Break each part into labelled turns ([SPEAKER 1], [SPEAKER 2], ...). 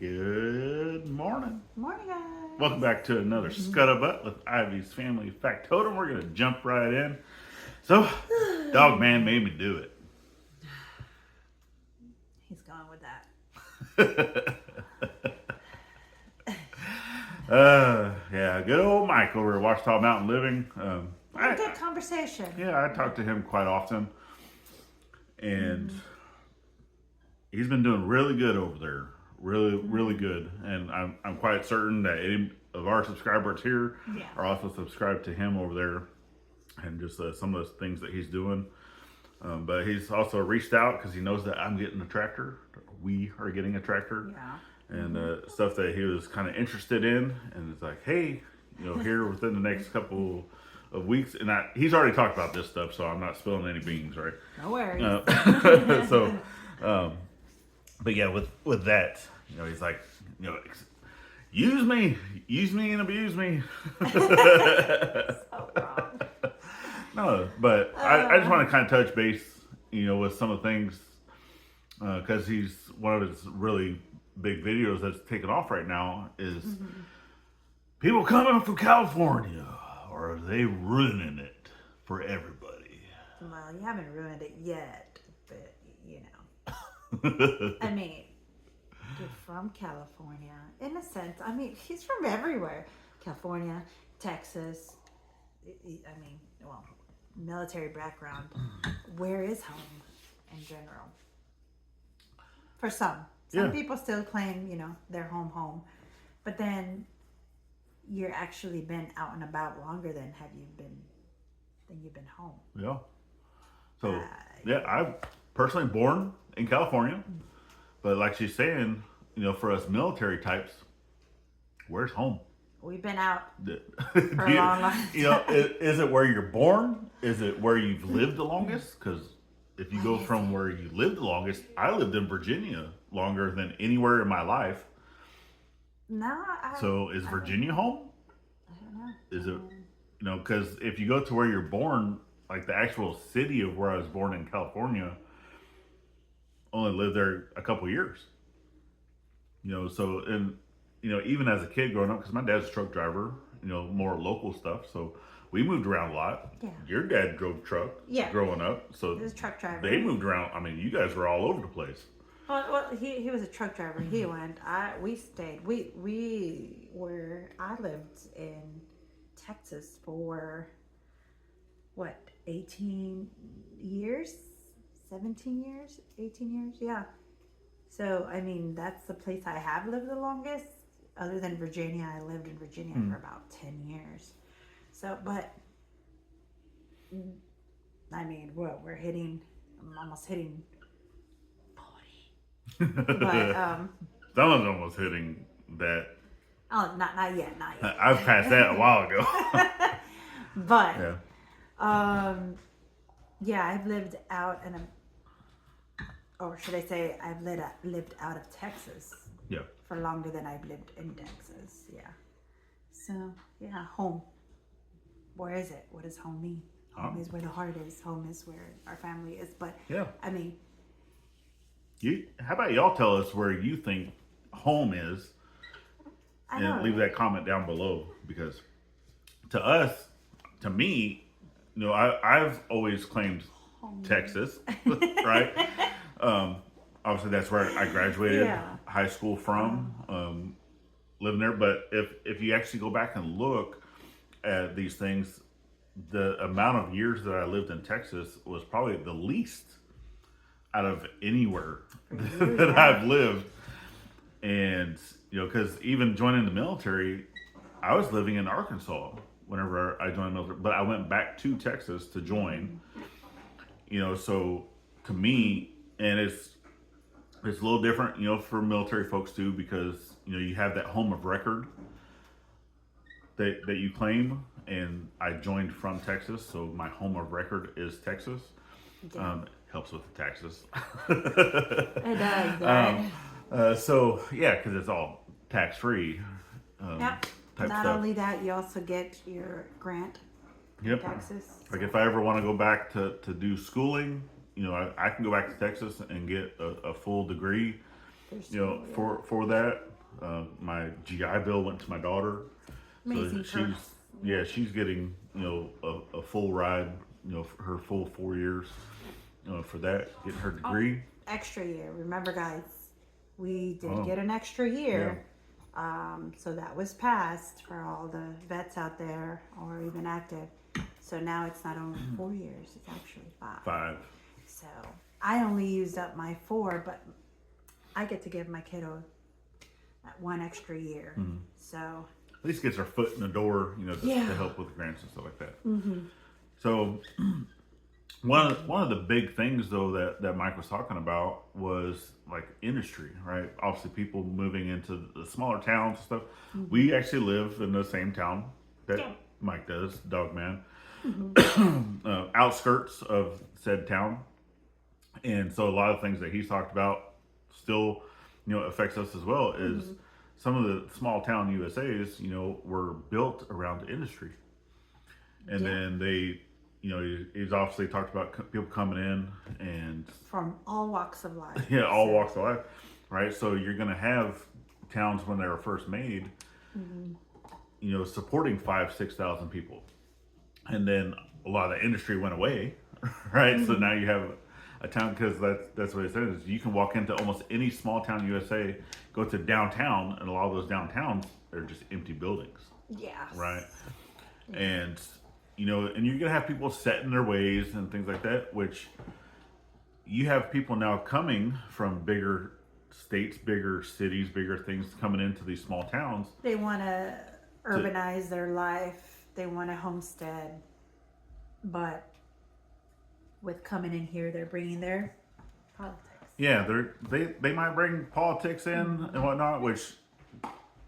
[SPEAKER 1] Good morning.
[SPEAKER 2] Morning, guys.
[SPEAKER 1] Welcome back to another Scuttlebutt with Iveys family Factotum. We're going to jump right in. So, Dog Man made me do it.
[SPEAKER 2] He's going with that.
[SPEAKER 1] Yeah, good old Mike over at Ouachita Mountain Living.
[SPEAKER 2] Good conversation.
[SPEAKER 1] Yeah, I talk to him quite often. And he's been doing really good over there. Really good. And I'm quite certain that any of our subscribers here are also subscribed to him over there. And just some of the things that he's doing. But he's also reached out because he knows that I'm getting a tractor. We are getting a tractor.
[SPEAKER 2] Yeah.
[SPEAKER 1] And stuff that he was kind of interested in. And it's like, hey, here within the next couple of weeks. And he's already talked about this stuff, so I'm not spilling any beans, right?
[SPEAKER 2] No worries.
[SPEAKER 1] But yeah, with that, he's like, use me and abuse me.
[SPEAKER 2] So wrong.
[SPEAKER 1] No, but I just want to kind of touch base, with some of the things, because he's one of his really big videos that's taken off right now is people coming from California, or are they ruining it for everybody?
[SPEAKER 2] Well, you haven't ruined it yet, but I mean, you're from California, in a sense. I mean, he's from everywhere. California, Texas. Military background. Where is home in general? For some people still claim, their home. But then you're actually been out and about longer than you've been home.
[SPEAKER 1] Yeah. So I'm personally born in California, but like she's saying, for us military types, where's home?
[SPEAKER 2] We've been out for a long time.
[SPEAKER 1] Is it where you're born? Is it where you've lived the longest? Because if you go from where you lived the longest, I lived in Virginia longer than anywhere in my life.
[SPEAKER 2] No,
[SPEAKER 1] So is Virginia home?
[SPEAKER 2] I don't know.
[SPEAKER 1] Is it, because if you go to where you're born, like the actual city of where I was born in California, only lived there a couple years. Even as a kid growing up, because my dad's a truck driver, more local stuff. So we moved around a lot. Yeah. Your dad drove truck growing up. So
[SPEAKER 2] he was a truck driver.
[SPEAKER 1] They moved around. I mean, you guys were all over the place.
[SPEAKER 2] Well, he was a truck driver. He went. We stayed. I lived in Texas for 18 years? 17 years? 18 years? Yeah. So, that's the place I have lived the longest. Other than Virginia, I lived in Virginia for about 10 years. So, but, I'm almost hitting 40. But,
[SPEAKER 1] Someone's almost hitting that.
[SPEAKER 2] Oh, not yet.
[SPEAKER 1] I've passed that a while ago.
[SPEAKER 2] But, I've lived out or should I say I've lived out of Texas.
[SPEAKER 1] Yeah.
[SPEAKER 2] For longer than I've lived in Texas. Yeah. So, home. Where is it? What does home mean? Home is where the heart is. Home is where our family is. But, how
[SPEAKER 1] about y'all tell us where you think home is? And leave that comment down below. Because to me, I've always claimed home. Texas, right? Obviously that's where I graduated high school from, living there. But if you actually go back and look at these things, the amount of years that I lived in Texas was probably the least out of anywhere that I've lived. And, because even joining the military, I was living in Arkansas whenever I joined the military, but I went back to Texas to join, so to me, and it's a little different, for military folks too, because, you have that home of record that you claim. And I joined from Texas, so my home of record is Texas. Helps with the taxes.
[SPEAKER 2] It does, right?
[SPEAKER 1] Because it's all tax-free.
[SPEAKER 2] Not
[SPEAKER 1] stuff.
[SPEAKER 2] Only that, you also get your grant.
[SPEAKER 1] Yep.
[SPEAKER 2] Texas.
[SPEAKER 1] Like if I ever want to go back to do schooling, I can go back to Texas and get a full degree for that. My GI Bill went to my daughter.
[SPEAKER 2] Amazing
[SPEAKER 1] So she's getting, a full ride, for her full 4 years, for that, getting her degree.
[SPEAKER 2] Extra year. Remember, guys, we did get an extra year. So that was passed for all the vets out there or even active. So now it's not only 4 years, it's actually 5.
[SPEAKER 1] 5.
[SPEAKER 2] So I only used up my 4, but I get to give my kiddo that 1 extra year. So
[SPEAKER 1] at least gets her foot in the door, to help with grants and stuff like that. So one of the big things though that Mike was talking about was like industry, right? Obviously people moving into the smaller towns and stuff. We actually live in the same town that Mike does, Dogman. Outskirts of said town. And so a lot of things that he's talked about still, affects us as well is some of the small town USAs, were built around the industry. And then they, he's obviously talked about people coming in and
[SPEAKER 2] from all walks of life.
[SPEAKER 1] Yeah, all walks of life, right? So you're going to have towns when they were first made, supporting 5,000-6,000 people. And then a lot of the industry went away, right? So now you have a town, because that's what it says. You can walk into almost any small town USA, go to downtown, and a lot of those downtowns are just empty buildings.
[SPEAKER 2] Yes.
[SPEAKER 1] Right? And, and you're going to have people set in their ways and things like that, which you have people now coming from bigger states, bigger cities, bigger things coming into these small towns.
[SPEAKER 2] They want to urbanize their life. They want to homestead. But with coming in here, they're bringing their politics.
[SPEAKER 1] Yeah, they might bring politics in and whatnot, which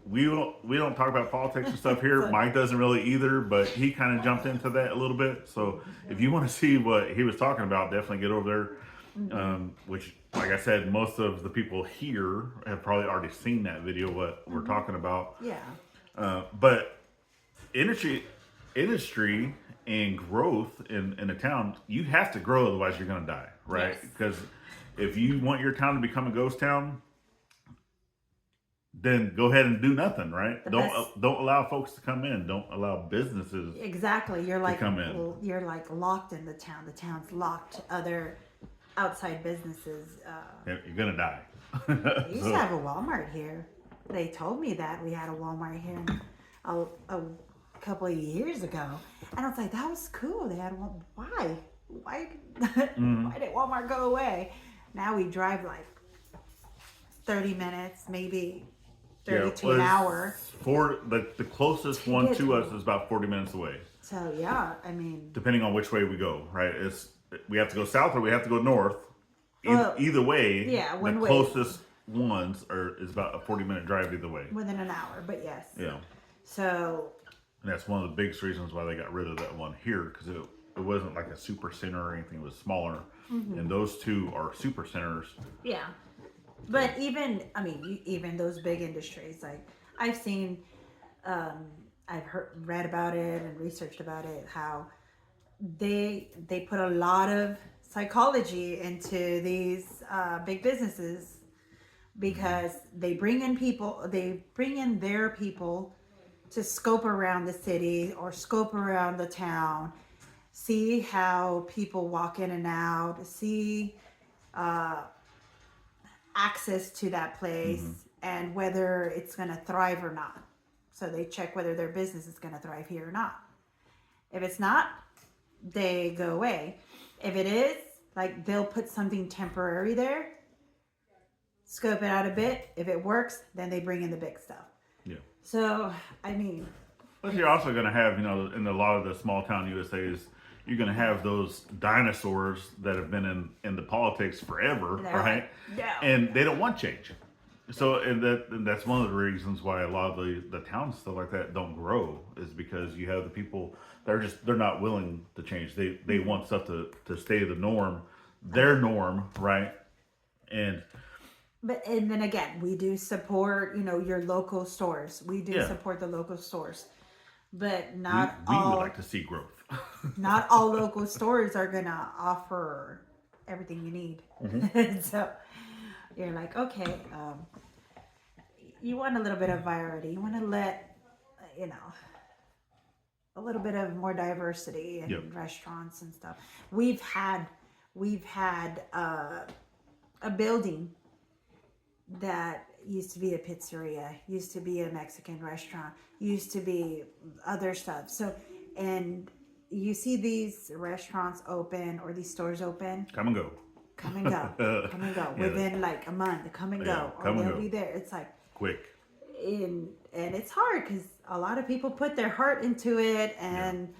[SPEAKER 1] we don't talk about politics and stuff here. Mike doesn't really either, but he kind of jumped into that a little bit. So if you want to see what he was talking about, definitely get over there. Which, like I said, most of the people here have probably already seen that video, what we're talking about.
[SPEAKER 2] Yeah.
[SPEAKER 1] But industry and growth in a town, you have to grow, otherwise you're going to die, right? Because if you want your town to become a ghost town, then go ahead and do nothing, right? Don't allow folks to come in. Don't allow businesses
[SPEAKER 2] You're like
[SPEAKER 1] to come in.
[SPEAKER 2] You're like locked in the town. The town's locked to other outside businesses.
[SPEAKER 1] You're gonna die.
[SPEAKER 2] We used to have a Walmart here. They told me that we had a Walmart here a couple of years ago, and I was like, that was cool. They had one. Why why did Walmart go away? Now we drive like 30 minutes, maybe 30 to an hour.
[SPEAKER 1] For the closest one to us is about 40 minutes away.
[SPEAKER 2] So yeah, I mean,
[SPEAKER 1] depending on which way we go, right? We have to go south or we have to go north. Either way, the closest ones is about a 40-minute drive either way.
[SPEAKER 2] Within an hour, but yes.
[SPEAKER 1] Yeah.
[SPEAKER 2] So.
[SPEAKER 1] And that's one of the biggest reasons why they got rid of that one here, because it wasn't like a super center or anything. It was smaller. And those two are super centers.
[SPEAKER 2] Yeah. But even those big industries, like I've seen, I've read about it and researched about it, how they put a lot of psychology into these big businesses, because they bring in their people to scope around the city or scope around the town, see how people walk in and out, see access to that place and whether it's going to thrive or not. So they check whether their business is going to thrive here or not. If it's not, they go away. If it is, like, they'll put something temporary there, scope it out a bit. If it works, then they bring in the big stuff.
[SPEAKER 1] Yeah.
[SPEAKER 2] So, I mean.
[SPEAKER 1] But you're also going to have, in a lot of the small town USAs, you're going to have those dinosaurs that have been in the politics forever, right?
[SPEAKER 2] Yeah.
[SPEAKER 1] And they don't want change. So, and that's one of the reasons why a lot of the towns, stuff like that, don't grow, is because you have the people that they're not willing to change. They want stuff to stay the norm, their norm, right? And
[SPEAKER 2] then again, we do support, your local stores. We do support the local stores, but not
[SPEAKER 1] we
[SPEAKER 2] all.
[SPEAKER 1] We would like to see growth.
[SPEAKER 2] Not all local stores are gonna offer everything you need. So, you're like, okay, you want a little bit of variety. You want to let, you know, a little bit of more diversity in
[SPEAKER 1] Yep.
[SPEAKER 2] restaurants and stuff. We've had a building that used to be a pizzeria, used to be a Mexican restaurant, used to be other stuff. So, and you see these restaurants open or these stores open,
[SPEAKER 1] Come and go.
[SPEAKER 2] come and go, come and go
[SPEAKER 1] Yeah.
[SPEAKER 2] within like a month, come and go, or
[SPEAKER 1] come and
[SPEAKER 2] they'll
[SPEAKER 1] go.
[SPEAKER 2] be there. It's like,
[SPEAKER 1] Quick.
[SPEAKER 2] and it's hard because a lot of people put their heart into it and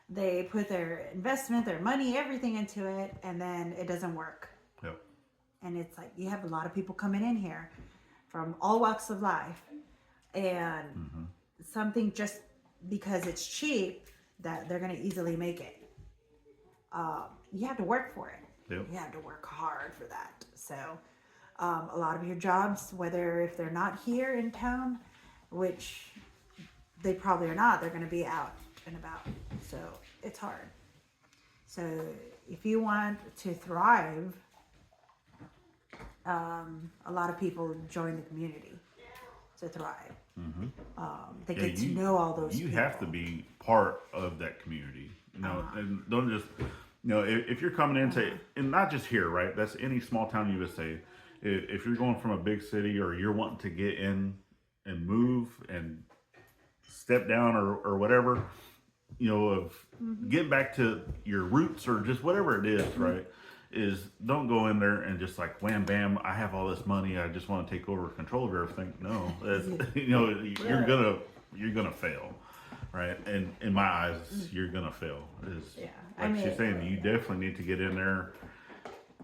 [SPEAKER 2] they put their investment, their money, everything into it, and then it doesn't work.
[SPEAKER 1] Yep.
[SPEAKER 2] And it's like you have a lot of people coming in here from all walks of life, and something just because it's cheap that they're going to easily make it. You have to work for it.
[SPEAKER 1] Yep.
[SPEAKER 2] You have to work hard for that. So a lot of your jobs, whether if they're not here in town, which they probably are not, they're going to be out and about. So it's hard. So if you want to thrive, a lot of people join the community to thrive. They get to know all those
[SPEAKER 1] You
[SPEAKER 2] people.
[SPEAKER 1] have to be part of that community. You know, and don't just, you know, if you're coming into, and not just here, right? That's any small town USA. If you're going from a big city or you're wanting to get in and move and step down or whatever, you know, of get back to your roots or just whatever it is, right? Is don't go in there and just like wham bam, I have all this money, I just want to take over control of everything. No, that's, you know, you're gonna fail, right? And in my eyes, you're gonna fail. Is like she's saying, you definitely need to get in there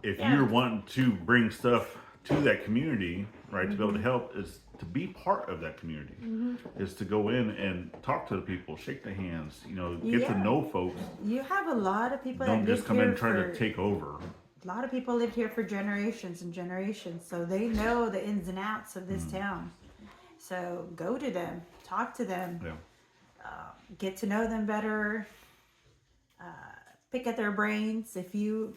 [SPEAKER 1] if you're wanting to bring stuff to that community, right? To be able to help is to be part of that community, is to go in and talk to the people, shake their hands, you know, get to know folks.
[SPEAKER 2] You have a lot of people
[SPEAKER 1] Don't
[SPEAKER 2] that
[SPEAKER 1] just
[SPEAKER 2] live
[SPEAKER 1] come in
[SPEAKER 2] here
[SPEAKER 1] and try to take over.
[SPEAKER 2] A lot of people lived here for generations and generations, so they know the ins and outs of this town. So go to them, talk to them, get to know them better, pick at their brains. If you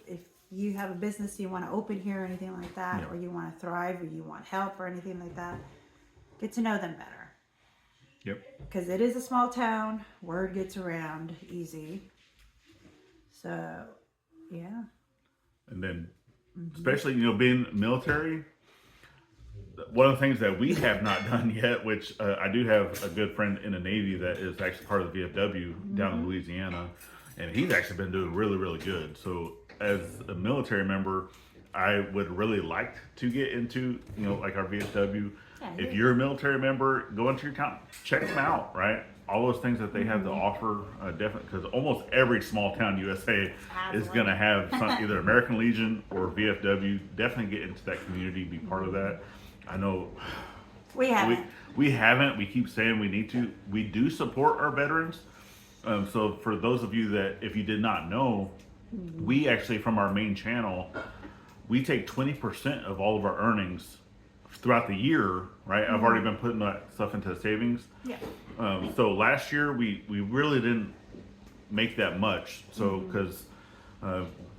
[SPEAKER 2] have a business you want to open here or anything like that, or you want to thrive or you want help or anything like that, get to know them better.
[SPEAKER 1] Yep.
[SPEAKER 2] Because it is a small town, word gets around easy. So, yeah.
[SPEAKER 1] And then, especially, you know, being military, one of the things that we have not done yet, which I do have a good friend in the Navy that is actually part of the VFW down in Louisiana, and he's actually been doing really, really good. So as a military member, I would really like to get into, you know, like our VFW. If you're a military member, go into your town, check them out, right? All those things that they have to offer, definitely, because almost every small town USA is going to have some, either American Legion or VFW. Definitely get into that community, be part of that. I know
[SPEAKER 2] we haven't.
[SPEAKER 1] We haven't. We keep saying we need to. We do support our veterans. So for those of you that, if you did not know, we actually, from our main channel, we take 20% of all of our earnings throughout the year, right? I've already been putting that stuff into savings.
[SPEAKER 2] Yeah.
[SPEAKER 1] So last year we really didn't make that much. So because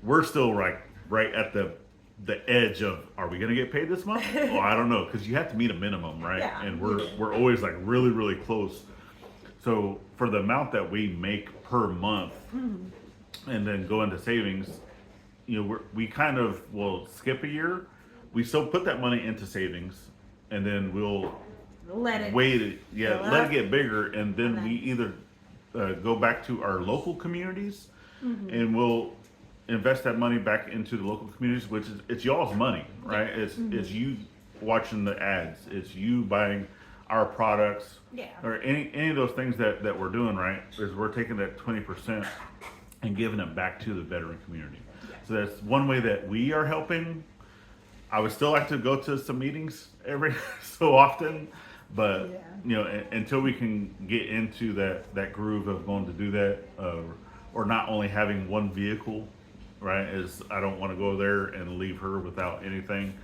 [SPEAKER 1] we're still right at the edge of, are we going to get paid this month? Well, I don't know, because you have to meet a minimum, right?
[SPEAKER 2] Yeah.
[SPEAKER 1] And we're always like really, really close. So for the amount that we make per month, and then go into savings, you know, we kind of will skip a year. We still put that money into savings, and then we'll
[SPEAKER 2] let it
[SPEAKER 1] let it get bigger, and then we either go back to our local communities, and we'll invest that money back into the local communities, which is, it's y'all's money, right? It's you watching the ads, it's you buying our products, or any of those things that we're doing, right? Is we're taking that 20% and giving it back to the veteran community. So that's one way that we are helping. I would still like to go to some meetings every so often, but you know, until we can get into that groove of going to do that, or not only having one vehicle, right? Is I don't want to go there and leave her without anything,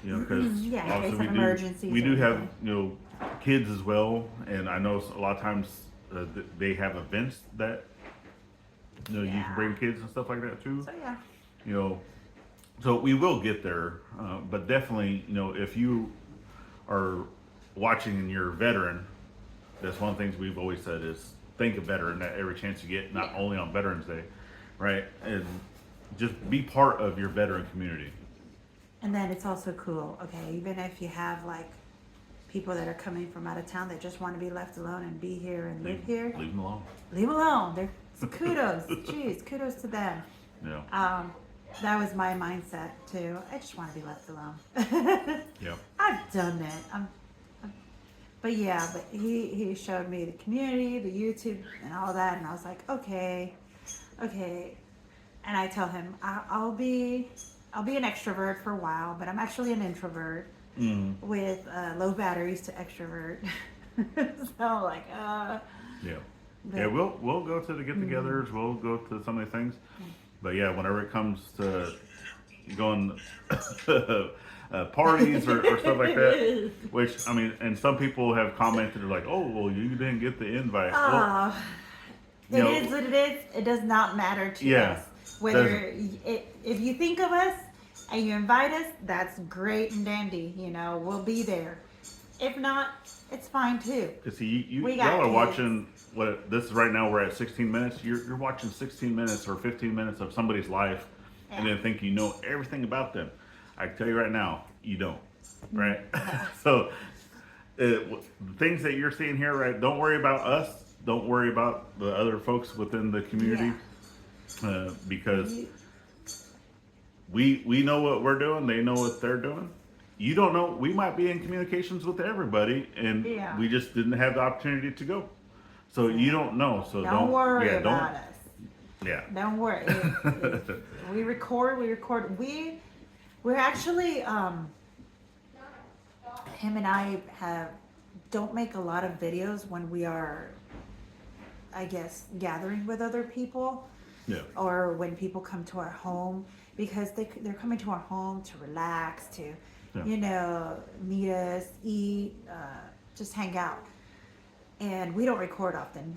[SPEAKER 1] you know, because obviously we do have, you know, kids as well, and I know a lot of times they have events that, you know, you can bring kids and stuff like that too.
[SPEAKER 2] So
[SPEAKER 1] you know, So we will get there, but definitely, if you are watching and you're a veteran, that's one of the things we've always said is think of veteran at every chance you get, not only on Veterans Day, right? And just be part of your veteran community.
[SPEAKER 2] And then it's also cool, okay, even if you have like people that are coming from out of town that just want to be left alone and be here and live here.
[SPEAKER 1] Leave them alone.
[SPEAKER 2] Leave them alone. They're kudos. Jeez, kudos to them.
[SPEAKER 1] Yeah.
[SPEAKER 2] That was my mindset too. I just want to be left alone.
[SPEAKER 1] Yeah.
[SPEAKER 2] I've done it. But yeah, but he showed me the community, the YouTube, and all that, and I was like, okay. And I tell him I'll be an extrovert for a while, but I'm actually an introvert with low batteries to extrovert. So like,
[SPEAKER 1] yeah. Yeah, we'll go to the get-togethers. We'll go to some of the things. But yeah, whenever it comes to going parties or stuff like that, which, I mean, and some people have commented, they're like, oh, well, you didn't get the invite.
[SPEAKER 2] It is what it is. It does not matter to us. Whether if you think of us and you invite us, that's great and dandy. We'll be there. If not, it's fine too.
[SPEAKER 1] Because y'all are watching this is right now. We're at 16 minutes. You're watching 16 minutes or 15 minutes of somebody's life, and then think you know everything about them. I can tell you right now, you don't. Right? So the things that you're seeing here, right? Don't worry about us. Don't worry about the other folks within the community, because we know what we're doing. They know what they're doing. You don't know. We might be in communications with everybody, and we just didn't have the opportunity to go. So you don't know. So
[SPEAKER 2] don't worry about us.
[SPEAKER 1] Yeah.
[SPEAKER 2] Don't worry. We record. We're actually him and I don't make a lot of videos when we are, I guess, gathering with other people.
[SPEAKER 1] Yeah.
[SPEAKER 2] Or when people come to our home, because they're coming to our home to relax, to meet us, eat, just hang out. And we don't record often.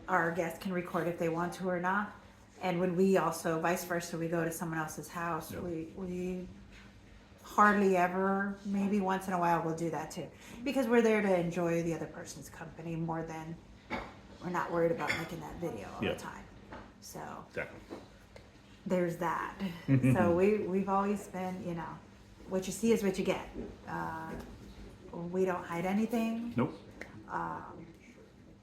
[SPEAKER 2] Our guests can record if they want to or not. And when we also, vice versa, we go to someone else's house, we hardly ever, maybe once in a while, we'll do that too. Because we're there to enjoy the other person's company more than we're not worried about making that video all the time. So
[SPEAKER 1] exactly.
[SPEAKER 2] There's that. So we've always been, what you see is what you get. We don't hide anything.
[SPEAKER 1] Nope.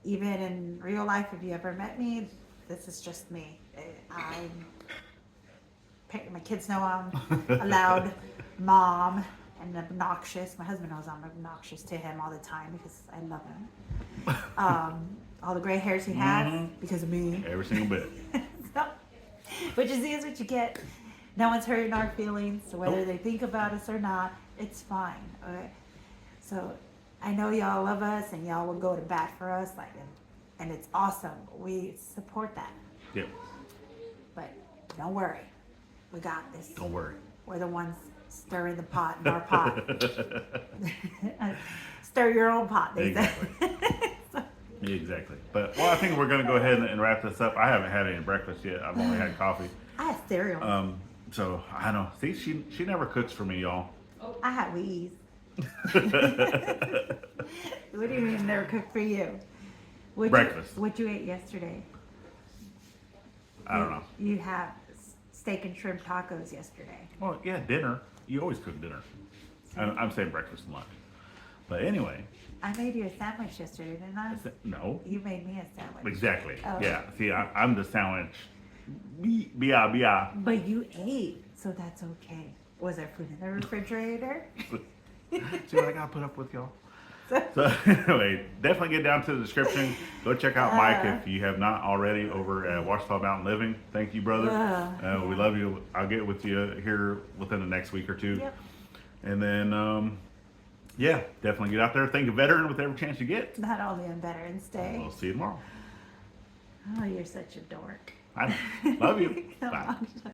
[SPEAKER 2] Even in real life, if you ever met me, this is just me. My kids know I'm a loud mom and obnoxious. My husband knows I'm obnoxious to him all the time because I love him. All the gray hairs he has because of me.
[SPEAKER 1] Every single bit.
[SPEAKER 2] So, what you see is what you get. No one's hurting our feelings, so whether they think about us or not, it's fine. Okay? So I know y'all love us and y'all will go to bat for us, and it's awesome. We support that.
[SPEAKER 1] Yep.
[SPEAKER 2] But don't worry, we got this.
[SPEAKER 1] Don't worry.
[SPEAKER 2] We're the ones stirring the pot in our pot. Stir your own pot, they say.
[SPEAKER 1] Exactly. But I think we're gonna go ahead and wrap this up. I haven't had any breakfast yet. I've only had coffee.
[SPEAKER 2] I had cereal.
[SPEAKER 1] So I don't know. See, she never cooks for me, y'all.
[SPEAKER 2] I had Iveys. What do you mean never cooked for you?
[SPEAKER 1] Breakfast.
[SPEAKER 2] What you ate yesterday?
[SPEAKER 1] I don't know.
[SPEAKER 2] You had steak and shrimp tacos yesterday.
[SPEAKER 1] Well, yeah, dinner. You always cook dinner. I'm saying breakfast and lunch. But anyway.
[SPEAKER 2] I made you a sandwich yesterday, didn't I?
[SPEAKER 1] No.
[SPEAKER 2] You made me a sandwich.
[SPEAKER 1] Exactly.
[SPEAKER 2] Oh.
[SPEAKER 1] Yeah. See, I'm the sandwich. Bia.
[SPEAKER 2] But you ate, so that's okay. Was there food in the refrigerator?
[SPEAKER 1] See what I gotta put up with, y'all? So anyway, definitely get down to the description. Go check out Mike if you have not already over at Ouachita Mountain Living. Thank you, brother. We love you. I'll get with you here within the next week or two.
[SPEAKER 2] Yep.
[SPEAKER 1] And then, definitely get out there. Think of veteran with every chance you get.
[SPEAKER 2] Not only on Veterans Day.
[SPEAKER 1] We'll see you tomorrow.
[SPEAKER 2] Oh, you're such a dork.
[SPEAKER 1] I love you. Bye.